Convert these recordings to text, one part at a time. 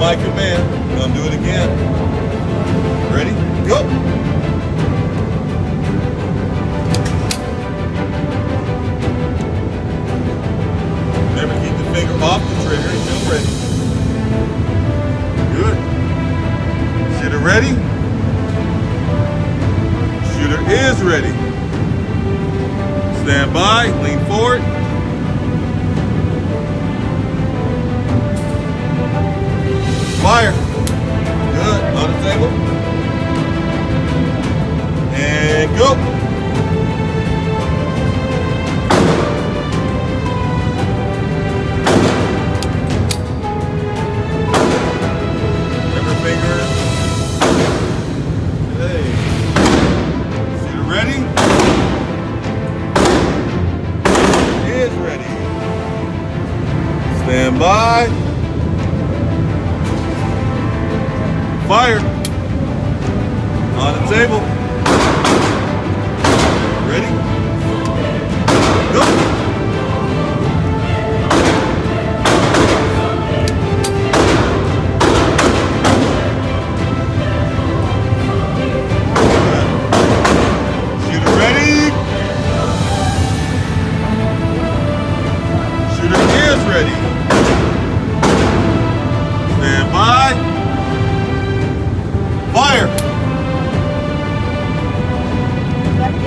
my command. We're gonna do it again. Ready? Go! Remember, keep the finger off the trigger until ready. Good. Shooter ready? Shooter is ready. Stand by, lean forward. Fire. Good. On the table. And go. Remember fingers. Hey. Shooter ready? Is ready. Stand by. Fire. On the table. Ready? Go. Shooter ready? Shooter is ready. Stand by. Fire! But it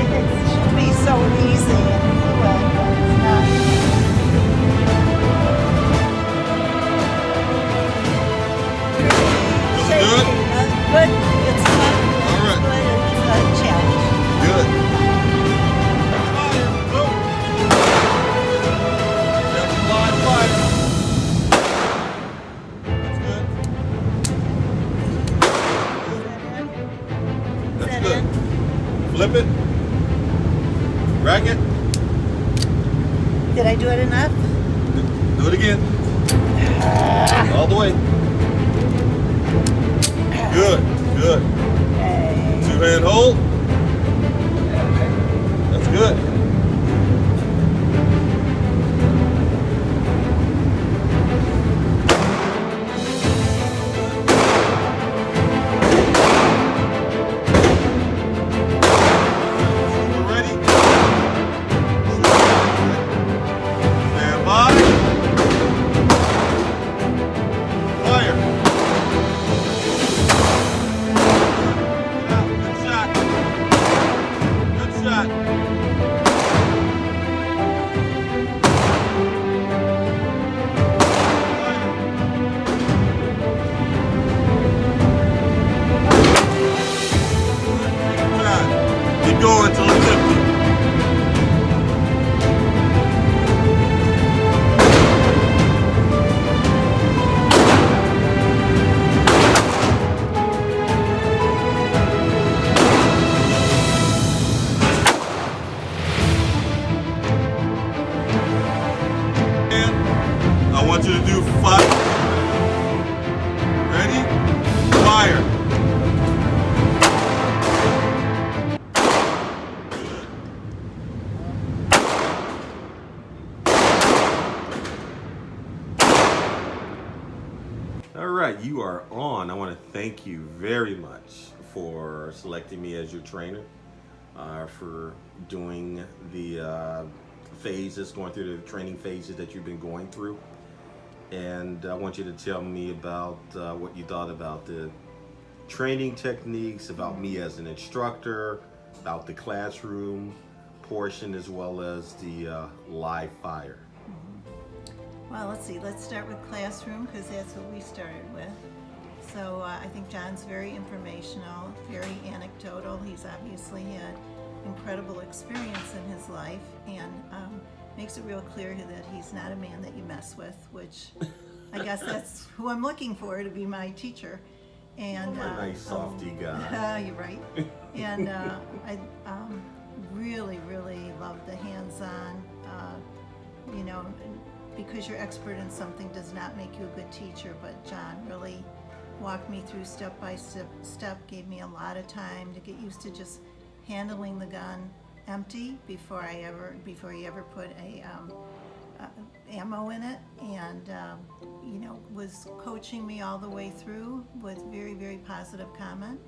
should be so easy and fluid, but it's not. Feeling good? Good. It's not All right. good. It's a challenge. Good. Fire! Go! Never fly, fire. That's good. Is That's that good. it? Flip it. Rack it. Did I do it enough? Do it again. All the way. Good. Good. Okay. Two-hand hold. That's good. Shooter ready? Stand by. Fire. Get out. Good shot. Good shot. Keep going until it's empty. And I want you to do 5. Ready? Fire. All right, you are on. I want to thank you very much for selecting me as your trainer, for doing the phases, going through the training phases that you've been going through. And I want you to tell me about what you thought about the training techniques, about me as an instructor, about the classroom portion, as well as the live fire. Well, let's see. Let's start with classroom because that's what we started with. So I think John's very informational, very anecdotal. He's obviously had incredible experience in his life and makes it real clear that he's not a man that you mess with, which I guess that's who I'm looking for to be my teacher. And A nice softy guy. you're right. And I really, really love the hands-on, because you're expert in something does not make you a good teacher, but John really walked me through step by step, gave me a lot of time to get used to just handling the gun empty before he ever put ammo in it, and was coaching me all the way through with very, very positive comment.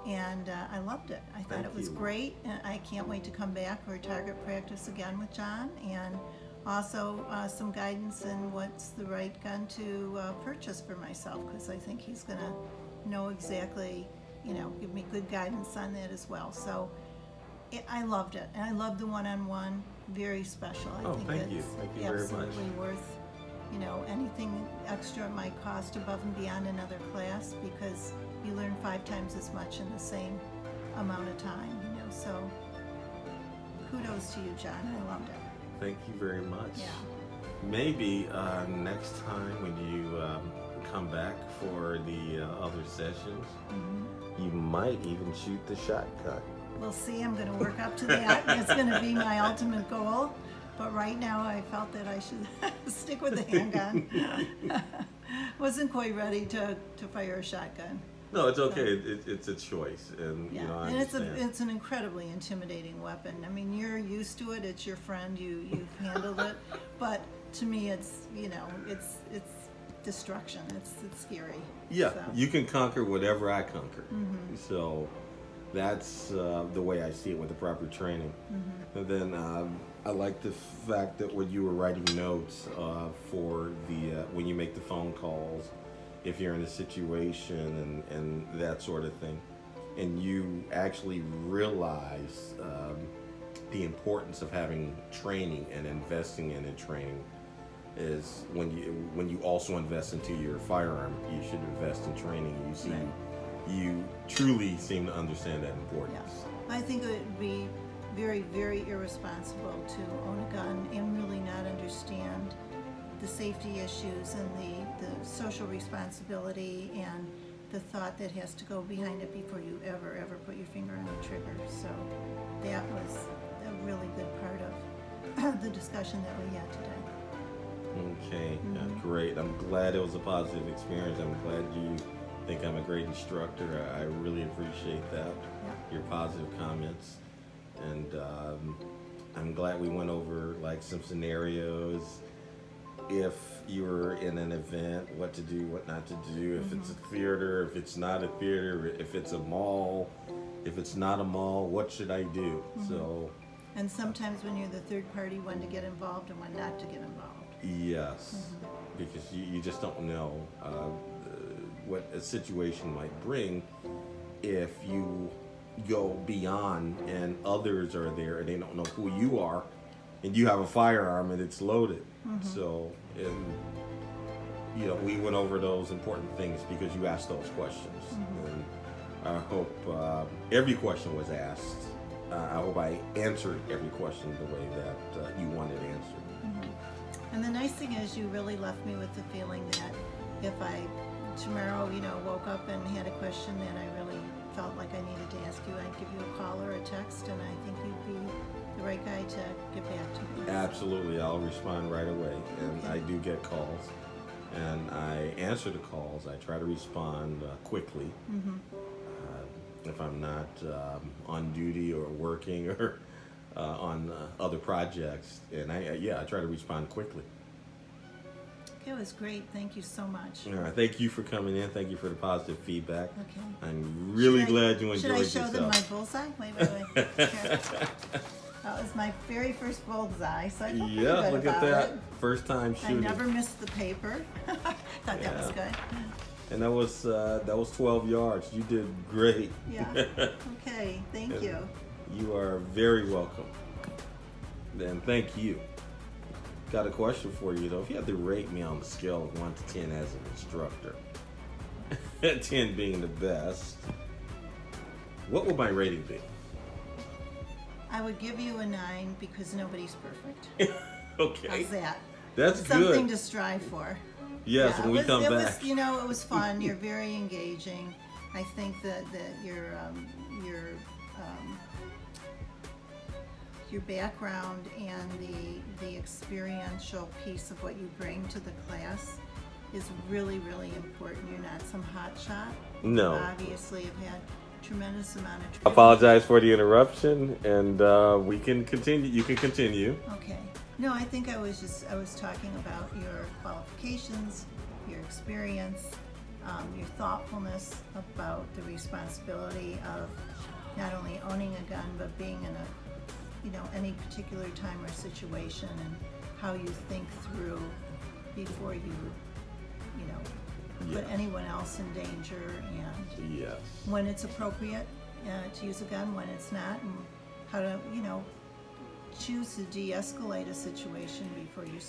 And I loved it. I thought Thank it was you. great, and I can't wait to come back for target practice again with John, and also some guidance in what's the right gun to purchase for myself, because I think he's going to know exactly, give me good guidance on that as well. So I loved it, and I loved the one-on-one. Very special. I think thank you. it's Thank you very much. absolutely worth, anything extra it might cost above and beyond another class, because you learn 5 times as much in the same amount of time, so kudos to you, John. I loved it. Thank you very much. Yeah. Maybe next time when you come back for the other sessions, you might even shoot the shotgun. We'll see. I'm going to work up to that. It's going to be my ultimate goal. But right now, I felt that I should stick with the handgun. Wasn't quite ready to fire a shotgun. No, it's okay. It's a choice, and Yeah, I and understand. it's an incredibly intimidating weapon. I mean, you're used to it. It's your friend. You've handled it. But to me, it's it's destruction. It's scary. Yeah, So, you can conquer whatever I conquer. So that's the way I see it with the proper training. And then I like the fact that when you were writing notes for the when you make the phone calls, if you're in a situation and that sort of thing, and you actually realize the importance of having training and investing in training is when you also invest into your firearm, you should invest in training. You see, Right. you truly seem to understand that importance. yeah. I think it would be very, very irresponsible to own a gun and really not understand the safety issues and the social responsibility and the thought that has to go behind it before you ever put your finger on the trigger. So that was a really good part of the discussion that we had today. Okay, great. I'm glad it was a positive experience. I'm glad you think I'm a great instructor. I really appreciate that, Yeah. your positive comments. And I'm glad we went over like some scenarios. If you're in an event, what to do, what not to do. If it's a theater, if it's not a theater, if it's a mall, if it's not a mall, what should I do? So, And sometimes when you're the third party, when to get involved and when not to get involved. yes, because you just don't know what a situation might bring if you go beyond and others are there and they don't know who you are and you have a firearm and it's loaded. So, and we went over those important things because you asked those questions. And I hope every question was asked. I hope I answered every question the way that you wanted answered. And the nice thing is you really left me with the feeling that if I tomorrow, woke up and had a question that I really felt like I needed to ask you, I'd give you a call or a text, and I think you'd be the right guy to get back to me. Absolutely, I'll respond right away. And Okay. I do get calls, and I answer the calls. I try to respond quickly. If I'm not on duty or working or on other projects, and I try to respond quickly. Okay, it was great. Thank you so much. All right, thank you for coming in. Thank you for the positive feedback. Okay. I'm really Should I- glad you enjoyed Should I show them my yourself. bullseye? Wait. Here. That was my very first bullseye, so I feel pretty Yeah, good look at about that. it. First time I shooting. never missed the paper. Thought that was Yeah. good. And that was 12 yards. You did great. Yeah. Okay, thank you. You are very welcome. And thank you. Got a question for you though. If you had to rate me on a scale of 1 to 10 as an instructor, 10 being the best, what would my rating be? I would give you a 9 because nobody's perfect. Okay. How's that? That's Something good. to strive for. Yes, Yeah, when we come it back. was, it was fun. You're very engaging. I think that your background and the experiential piece of what you bring to the class is really, really important. You're not some hot shot. No. You obviously have had tremendous amount of I training. apologize for the interruption, and we can continue. You can continue. Okay. No, I think I was talking about your qualifications, your experience, your thoughtfulness about the responsibility of not only owning a gun, but being in any particular time or situation, and how you think through before you put Yes. anyone else in danger, and Yes. when it's appropriate to use a gun, when it's not, and how to, choose to de-escalate a situation before you're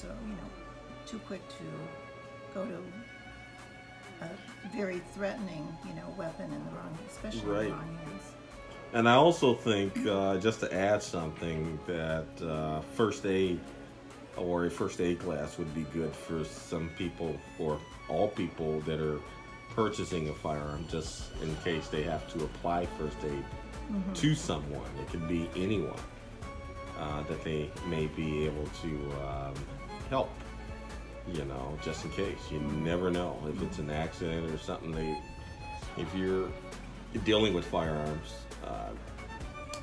too quick to go to a very threatening, weapon in the wrong, especially in Right. the wrong hands. And I also think, just to add something, that first aid or a first aid class would be good for some people or all people that are purchasing a firearm, just in case they have to apply first aid to someone. It could be anyone that they may be able to help, just in case. You never know if it's an accident or something. If you're dealing with firearms,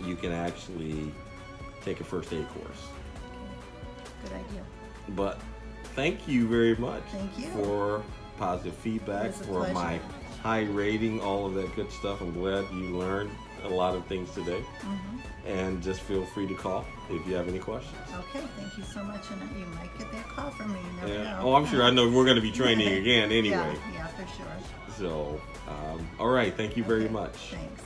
you can actually take a first aid course. Good idea. But thank you very much Thank you. for positive feedback, It was a for my pleasure. high rating, all of that good stuff. I'm glad you learned a lot of things today. And just feel free to call if you have any questions. Okay, thank you so much, and you might get that call from me. You never know. Oh, I'm sure. I know we're going to be training again anyway. Yeah, for sure. So, all right. Thank you very Okay, much. Thanks.